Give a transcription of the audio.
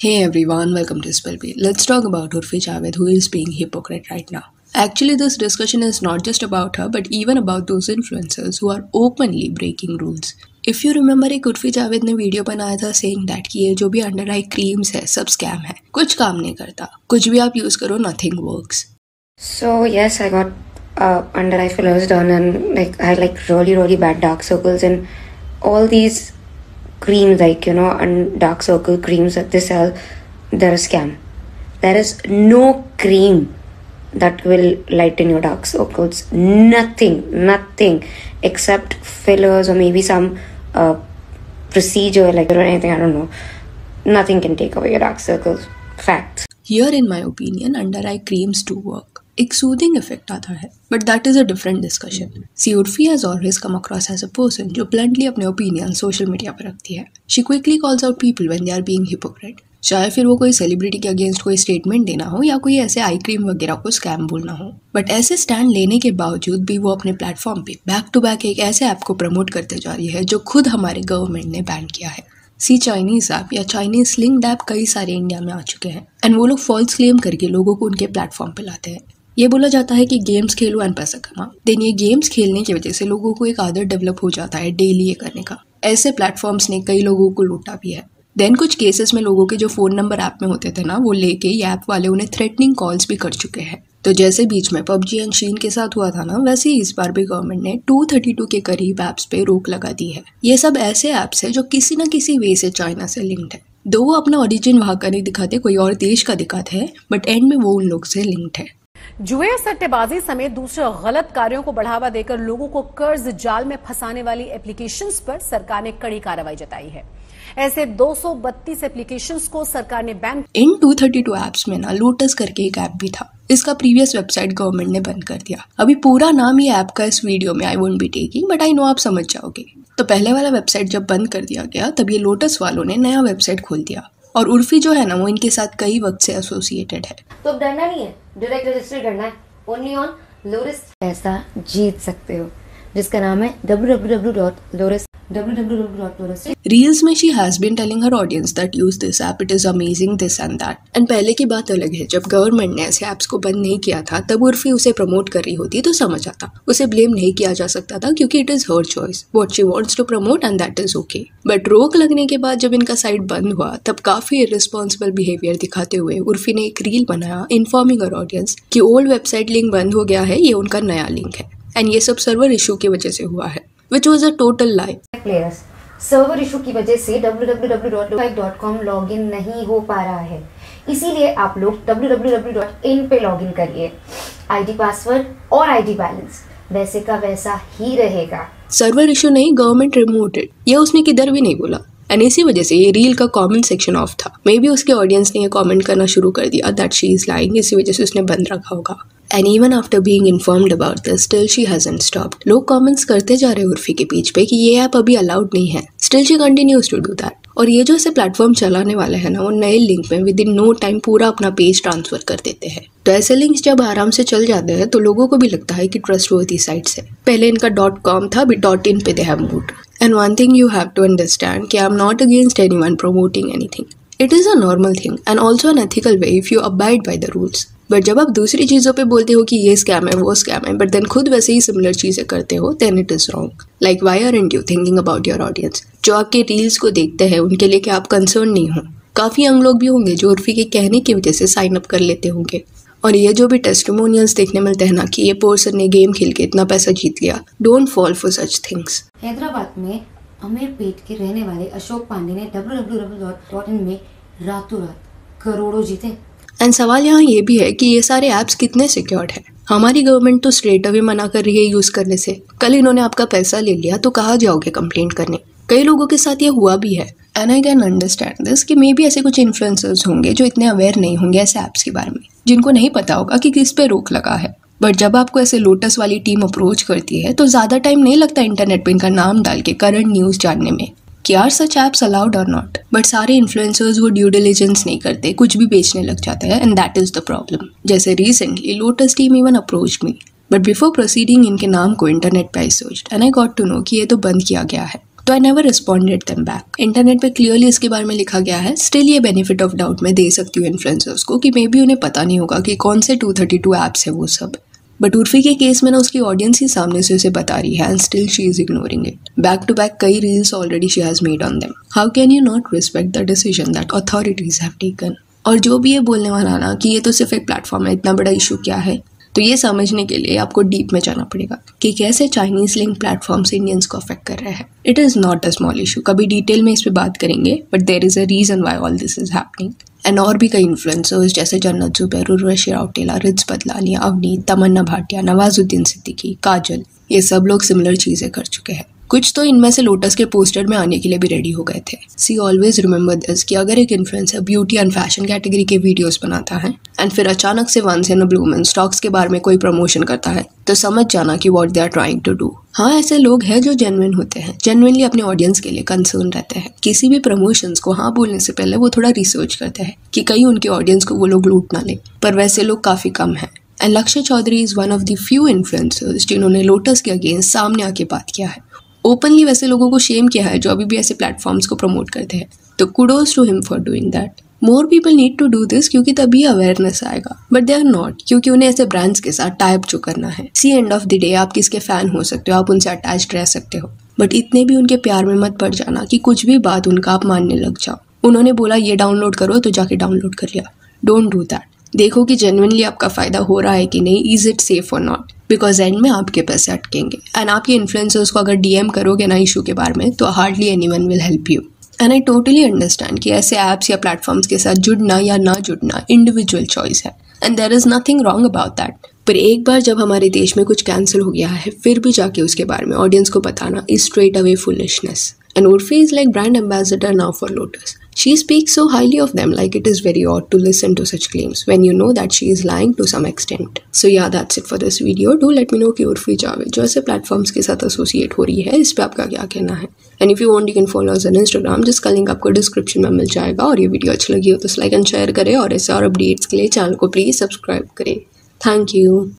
Hey everyone, welcome to Spillbee. Let's talk about Urfi Javed, who is being hypocrite right now. Actually, this discussion is not just about her, but even about those influencers who are openly breaking rules. If you remember, एक उर्फी जावेद ने video बनाया था saying that कि ये जो भी under आई creams है सब स्कैम है, कुछ काम नहीं करता, कुछ भी आप यूज करो nothing works. So yes, I got under eye fillers done, and I had really bad dark circles, and all these creams and dark circle creams that they sell, they're a scam. There is no cream that will lighten your dark circles. Nothing except fillers or maybe some procedure or anything, I don't know. Nothing can take away your dark circles. Facts. Here in my opinion, under eye creams do work. एक soothing effect आता है, but that is a different discussion. See Urfi has always come across as a person जो bluntly अपने opinion social media पर रखती है. She quickly calls out people when they are being hypocrite. चाहे फिर वो कोई सेलिब्रिटी के अगेंस्ट कोई स्टेटमेंट देना हो या कोई ऐसे आई क्रीम वगैरह को स्कैम बोलना हो, बट ऐसे स्टैंड लेने के बावजूद भी वो अपने प्लेटफॉर्म पे बैक टू बैक एक ऐसे ऐप को प्रमोट करते जा रही है जो खुद हमारे गवर्नमेंट ने बैन किया है. सी चाइनीज ऐप या चाइनीज लिंक्ड ऐप कई सारे इंडिया में आ चुके हैं एंड वो लोग फॉल्स क्लेम करके लोगों को उनके प्लेटफॉर्म पे लाते हैं. ये बोला जाता है कि गेम्स खेलो एंड पैसा कमाओ. देन ये गेम्स खेलने की वजह से लोगों को एक आदत डेवलप हो जाता है डेली ये करने का. ऐसे प्लेटफॉर्म्स ने कई लोगों को लूटा भी है. देन कुछ केसेस में लोगों के जो फोन नंबर ऐप में होते थे ना, वो लेके ये ऐप वाले उन्हें थ्रेटनिंग कॉल्स भी कर चुके हैं. तो जैसे बीच में पबजी एंड शीन के साथ हुआ था ना, वैसे ही इस बार भी गवर्नमेंट ने 232 के करीब ऐप्स पे रोक लगा दी है. ये सब ऐसे ऐप्स है जो किसी न किसी वे से चाइना से लिंक्ड है. दो वो अपना ओरिजिन वहां का नहीं दिखाते, कोई और देश का दिखाते हैं, बट एंड में वो उन लोग से लिंक्ड है. जुए, सट्टेबाजी समेत दूसरे गलत कार्यों को बढ़ावा देकर लोगों को कर्ज जाल में फंसाने वाली एप्लीकेशंस पर सरकार ने कड़ी कार्रवाई जताई है. ऐसे 232 एप्लीकेशंस को सरकार ने बैन. इन 232 ऐप्स में ना लोटस करके एक ऐप भी था. इसका प्रीवियस वेबसाइट गवर्नमेंट ने बंद कर दिया. अभी पूरा नाम ये ऐप का इस वीडियो में I won't be taking, but I know आप समझ जाओगे. तो पहले वाला वेबसाइट जब बंद कर दिया गया तब ये लोटस वालों ने नया वेबसाइट खोल दिया और उर्फी जो है ना वो इनके साथ कई वक्त से एसोसिएटेड है. तो अब डरना नहीं है, डायरेक्ट रजिस्टर करना है. ओनली ऑन लोटस पैसा जीत सकते हो, जिसका नाम है www.lotus. रील्स में she has been telling her audience that use this app, it is amazing this and that. And पहले की बात अलग है, जब गवर्नमेंट ने ऐसे ऐप्स को बंद नहीं किया था तब उर्फी उसे प्रमोट कर रही होती तो समझ आता. उसे ब्लेम नहीं किया जा सकता था क्योंकि it is her choice what she wants to promote and that is okay. But रोक लगने के बाद जब इनका साइट बंद हुआ तब काफी इररिस्पॉन्सिबल बिहेवियर दिखाते हुए उर्फी ने एक रील बनाया इन्फॉर्मिंग हर ऑडियंस कि ओल्ड वेबसाइट लिंक बंद हो गया है, ये उनका नया लिंक है एंड ये सब सर्वर इशू की वजह से हुआ है, which was a total lie. Server issue की वजह से www.5.com लॉगिन नहीं हो पा रहा है, इसीलिए आप लोग www.in पे लॉगिन करिए. आईडी पासवर्ड और आईडी बैलेंस वैसे का वैसा ही रहेगा. सर्वर इशू नहीं, गवर्नमेंट रिमोटेड, ये उसने किधर भी नहीं बोला. एंड इसी वजह से ये रील का कमेंट सेक्शन ऑफ था. मे बी उसके ऑडियंस ने ये कमेंट करना शुरू कर दिया दैट शी इज लाइंग, इसी वजह से उसने बंद रखा होगा. And even after being informed about this still she hasn't stopped. लोग कमेंट्स करते जा रहे उर्फी के पेज पे कि ये ऐप अभी अलाउड नहीं है. Still she continues to do that. और ये जो ऐसे प्लेटफॉर्म चलाने वाले हैं ना, वो नए लिंक में विद इन नो टाइम पूरा अपना पेज ट्रांसफर कर देते हैं. तो ऐसे लिंक्स जब आराम से चल जाते हैं तो लोगों को भी लगता है कि ट्रस्टवर्दी साइट्स है. पहले इनका .com था, अभी .in पे they have moved. And one thing you have to understand कि I'm not against anyone promoting anything. It is a normal thing and also an ethical way if you abide by the rules. But जब आप दूसरी चीज़ों पे बोलते हो कि ये स्कैम है वो स्कैम है, but then खुद वैसे ही सिमिलर चीज़ें करते हो, then it is wrong. Like why aren't you thinking about your audience? जो आपके रील्स को देखते हैं उनके लिए क्या आप कंसर्न नहीं हो? काफ़ी यंग लोग भी होंगे जो उर्फी के कहने की वजह से साइन अप कर लेते होंगे. और ये जो भी टेस्टिमोनियल्स देखने मिलते हैं ना कि ये पर्सन ने गेम खेल के इतना पैसा जीत लिया, don't fall for such things. Hyderabad में अमीरपेट के रहने वाले अशोक पांडे ने www.in में रातों रात करोड़ों जीते. एंड सवाल यहाँ ये भी है कि ये सारे ऐप्स कितने सिक्योर्ड है. हमारी गवर्नमेंट तो स्ट्रेट अवे मना कर रही है यूज करने से. कल इन्होंने आपका पैसा ले लिया तो कहाँ जाओगे कंप्लेंट करने. कई लोगों के साथ ये हुआ भी है. And I can understand this कि मे बी ऐसे कुछ इन्फ्लुएंसर्स होंगे जो इतने अवेयर नहीं होंगे ऐसे ऐप्स के बारे में, जिनको नहीं पता होगा कि किस पे रोक लगा है. बट जब आपको ऐसे लोटस वाली टीम अप्रोच करती है तो ज़्यादा टाइम नहीं लगता इंटरनेट पे इनका नाम डाल के करंट न्यूज़ जानने में कि आर सच ऐप्स अलाउड और नॉट. बट सारे इन्फ्लुएंसर्स वो ड्यू डिलिजेंस नहीं करते, कुछ भी बेचने लग जाते हैं and that is the problem. जैसे recently Lotus team even approach me, but before proceeding इनके नाम को इंटरनेट पे I searched and I got to know कि ये तो बंद किया गया है. तो I never responded them back. Internet पे क्लियरली इसके बारे में लिखा गया है। स्टिल ये बेनिफिट ऑफ डाउट मैं दे सकती हूँ इन्फ्लुएंसर्स को कि मे बी उन्हें पता नहीं होगा कि कौन से 232 ऐप्स है वो सब। बट उर्फी के केस में ना उसकी ऑडियंस ही सामने से उसे बता रही है and still she is ignoring it. Back to back कई reels already she has made on them. How can you not respect the decision that authorities have taken. और जो भी ये बोलने वाला ना कि ये तो सिर्फ एक प्लेटफॉर्म है, इतना बड़ा इशू क्या है, तो ये समझने के लिए आपको डीप में जाना पड़ेगा कि कैसे चाइनीज लिंक प्लेटफॉर्म्स इंडियंस को अफेक्ट कर रहे हैं। It is not a small issue. कभी डिटेल में इस पे बात करेंगे, but there is a reason why all this is happening. And और भी कई इन्फ्लुएंसर्स जैसे जन्नत जुबैर, उर्वशी राउटेला, रिज बदलानी, अवनीत, तमन्ना भाटिया, नवाजुद्दीन सिद्दीकी, काजल, ये सब लोग सिमिलर चीज़ें कर चुके हैं। कुछ तो इनमें से लोटस के पोस्टर में आने के लिए भी रेडी हो गए थे। सी ऑलवेज रिमेंबर दिस कि अगर एक influencer beauty and fashion category के वीडियोस बनाता है एंड फिर अचानक से once in a blue moon stocks के बारे में कोई प्रमोशन करता है, तो समझ जाना कि what they are trying to do. हाँ, ऐसे लोग हैं जो जेन्युइन होते हैं, जेन्युइनली अपने ऑडियंस के लिए कंसर्न रहते हैं। किसी भी प्रमोशंस को हाँ बोलने से पहले वो थोड़ा रिसर्च करते हैं कि कहीं उनके ऑडियंस को वो लोग लूट ना ले, पर वैसे लोग काफ़ी कम हैं। And Lakshya Chaudhary is one of the few influencers जिन्होंने लोटस के अगेंस्ट सामने आके बात किया है। ओपनली वैसे लोगों को शेम किया है जो अभी भी ऐसे प्लेटफॉर्म्स को प्रमोट करते हैं। तो kudos to him for doing that. More people need to do this क्योंकि तभी अवेयरनेस आएगा, बट दे आर नॉट, क्योंकि उन्हें ऐसे ब्रांड्स के साथ टाइप जो करना है। सी एंड ऑफ द डे आप किसके फैन हो सकते हो, आप उनसे अटैच्ड रह सकते हो, बट इतने भी उनके प्यार में मत पड़ जाना कि कुछ भी बात उनका आप मानने लग जाओ। उन्होंने बोला ये डाउनलोड करो तो जाके डाउनलोड कर लिया। Don't do that. देखो कि जेन्युइनली आपका फ़ायदा हो रहा है कि नहीं, इज इट सेफ और नॉट, बिकॉज एंड में आपके पैसे अटकेंगे। एंड आप ये इन्फ्लुएंसर्स को अगर डीएम करोगे ना इशू के बारे में, तो hardly anyone will help you. And I totally understand कि ऐसे ऐप्स या प्लेटफॉर्म्स के साथ जुड़ना या ना जुड़ना इंडिविजुअल चॉइस है and there is nothing wrong about that. पर एक बार जब हमारे देश में कुछ कैंसिल हो गया है, फिर भी जाके उसके बारे में ऑडियंस को बताना is straight away foolishness. And Urfi is like brand ambassador now for lotus. She speaks so highly of them like it is very odd to listen to such claims when you know that she is lying to some extent. So yeah, that's it for this video. Do let me know कि उर्फी जावेद जो ऐसे platforms के साथ associate हो रही है, इस पे आपका क्या कहना है। And if you want you can follow us on Instagram, जिसका लिंक आपको डिस्क्रिप्शन में मिल जाएगा। और ये वीडियो अच्छी लगी हो तो लाइक एंड शेयर करें और ऐसे और अपडेट्स के लिए चैनल को प्लीज सब्सक्राइब करें। Thank you.